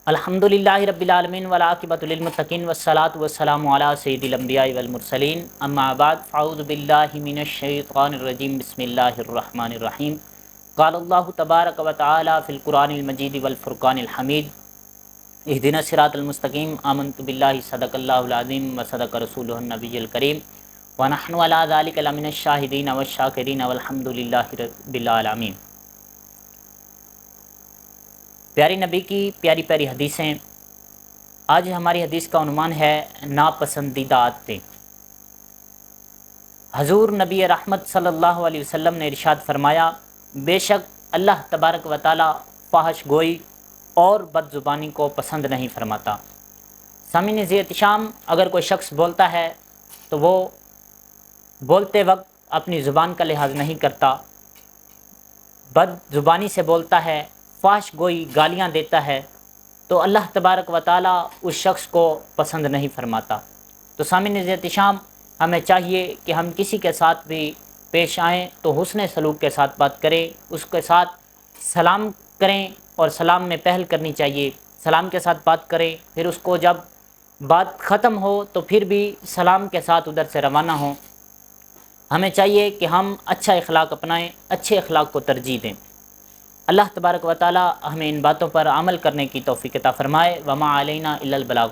الحمدللہ رب العالمین والعاقبۃ للمتقین والصلاۃ والسلام علی سید الانبیاء والمرسلین اما بعد فاعوذ باللہ من الشیطان الرجیم بسم اللہ الرحمن الرحیم قال اللہ تبارک و تعالی فی القرآن المجید والفرقان الحمید اہدنا الصراط المستقیم آمنت باللہ صدق اللہ العظیم وصدق رسولہ النبی الکریم ونحن علی ذلک لمن الشاہدین والشاکرین والحمدللہ رب العالمین۔ پیاری نبی کی پیاری پیاری حدیثیں۔ آج ہماری حدیث کا عنوان ہے ناپسندیدہ عادتیں۔ حضور نبی رحمت صلی اللہ علیہ وسلم نے ارشاد فرمایا، بے شک اللہ تبارک و تعالی فحش گوئی اور بد زبانی کو پسند نہیں فرماتا۔ سامعین ذی احتشام، اگر کوئی شخص بولتا ہے تو وہ بولتے وقت اپنی زبان کا لحاظ نہیں کرتا، بد زبانی سے بولتا ہے، فحش گوئی گالیاں دیتا ہے، تو اللہ تبارک و تعالی اس شخص کو پسند نہیں فرماتا۔ تو سامعین ذی احتشام، ہمیں چاہیے کہ ہم کسی کے ساتھ بھی پیش آئیں تو حسن سلوک کے ساتھ بات کریں، اس کے ساتھ سلام کریں اور سلام میں پہل کرنی چاہیے، سلام کے ساتھ بات کریں، پھر اس کو جب بات ختم ہو تو پھر بھی سلام کے ساتھ ادھر سے روانہ ہوں۔ ہمیں چاہیے کہ ہم اچھا اخلاق اپنائیں، اچھے اخلاق کو ترجیح دیں۔ اللہ تبارک و تعالی ہمیں ان باتوں پر عمل کرنے کی توفیق عطا فرمائے۔ وما علینا الا البلاغ۔